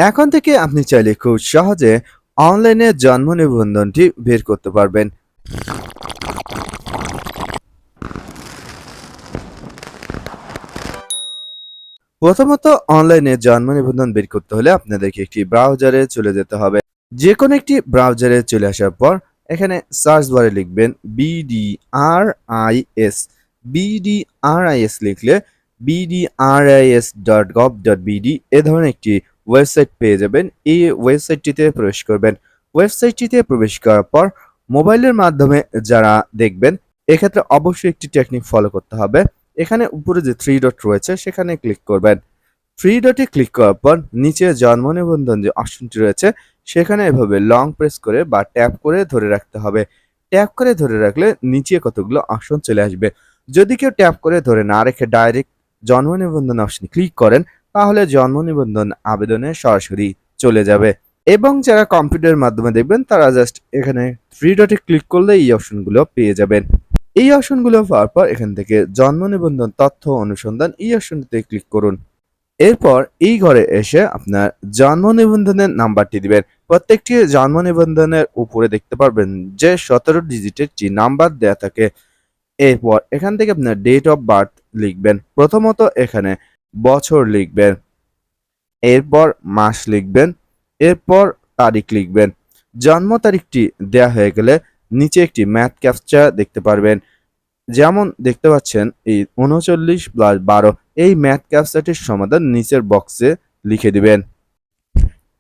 এখন থেকে আপনি চাইলে খুব সহজে অনলাইনে জন্ম নিবন্ধনটি বের করতে পারবেন। প্রথমত অনলাইনে জন্ম নিবন্ধন বের করতে হলে আপনাদেরকে একটি ব্রাউজারে চলে যেতে হবে। যে কোনো একটি ব্রাউজারে চলে আসার পর এখানে সার্চ বারে লিখবেন BDRIS। BDRIS লিখলে bdris.gov.bd এ ধরনের একটি ওয়েবসাইট পেয়ে যাবেন। এই ওয়েবসাইটটিতে প্রবেশ করবেন। ওয়েবসাইটটিতে প্রবেশ করার পর মোবাইলের মাধ্যমে যারা দেখবেন এক্ষেত্রে অবশ্যই একটি টেকনিক ফলো করতে হবে। এখানে উপরে যে থ্রি ডট রয়েছে সেখানে ক্লিক করবেন। থ্রি ডটে ক্লিক করার পর নিচে জন্ম নিবন্ধন যে অপশনটি রয়েছে সেখানে এভাবে লং প্রেস করে বা ট্যাপ করে ধরে রাখতে হবে। ট্যাপ করে ধরে রাখলে নিচে কতগুলো অপশন চলে আসবে। যদি কেউ ট্যাপ করে ধরে না রেখে ডাইরেক্ট জন্ম নিবন্ধন অপশনে ক্লিক করেন তাহলে জন্ম নিবন্ধন আবেদনে সরাসরি চলে যাবে। এবং যারা কম্পিউটারের মাধ্যমে দেখবেন তারা জাস্ট এখানে থ্রি ডটে ক্লিক করলে এই অপশনগুলো পেয়ে যাবেন। এই অপশনগুলো পাওয়ার পর এখান থেকে জন্ম নিবন্ধন তথ্য অনুসন্ধান এই অপশনটিতে ক্লিক করুন। এরপর এই ঘরে এসে আপনার জন্ম নিবন্ধনের নাম্বারটি দিবেন। প্রত্যেকটি জন্ম নিবন্ধনের উপরে দেখতে পারবেন যে 17 ডিজিটের একটি নাম্বার দেয়া থাকে। এরপর এখান থেকে আপনার ডেট অফ বার্থ লিখবেন। প্রথমত এখানে বছর লিখবেন, এরপর মাস লিখবেন, এরপর তারিখ লিখবেন। জন্ম তারিখটি দেয়া হয়ে গেলে নিচে একটি ম্যাথ ক্যাপচা দেখতে পারবেন। যেমন দেখতে পাচ্ছেন এই 39+12 এই ম্যাথ ক্যাপচাটির সমাধান নিচের বক্সে লিখে দিবেন।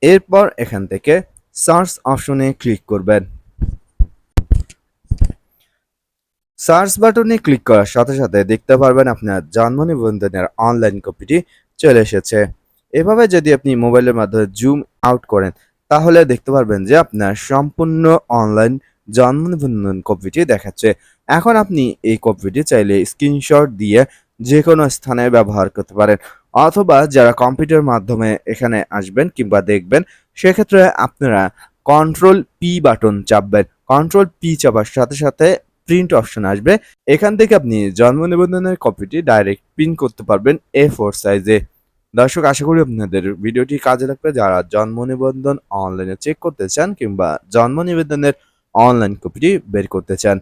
এরপর এখান থেকে সার্চ অপশনে ক্লিক করবেন। সার্চ বাটনে ক্লিক করার সাথে সাথে দেখতে পারবেন আপনার জন্ম নিবন্ধনের অনলাইন কপিটি চলে এসেছে। এভাবে যদি আপনি মোবাইলের মাধ্যমে জুম আউট করেন তাহলে দেখতে পারবেন যে আপনার সম্পূর্ণ অনলাইন জন্ম নিবন্ধন কপিটি দেখাচ্ছে। এখন আপনি এই কপিটি চাইলে স্ক্রিনশট দিয়ে যে কোনো স্থানে ব্যবহার করতে পারেন, অথবা যারা কম্পিউটার মাধ্যমে এখানে আসবেন কিংবা দেখবেন সেক্ষেত্রে আপনারা কন্ট্রোল পি বাটন চাপবেন। কন্ট্রোল পি চাপার সাথে সাথে প্রিন্ট অপশন আসবে। এখান থেকে আপনি জন্ম নিবন্ধনের কপিটি ডাইরেক্ট প্রিন্ট করতে পারবেন A4 সাইজে। দর্শক, আশা করি আপনাদের ভিডিওটি কাজে লাগবে যারা জন্ম নিবন্ধন অনলাইনে চেক করতে চান কিংবা জন্ম নিবন্ধনের অনলাইন কপিটি বের করতে চান।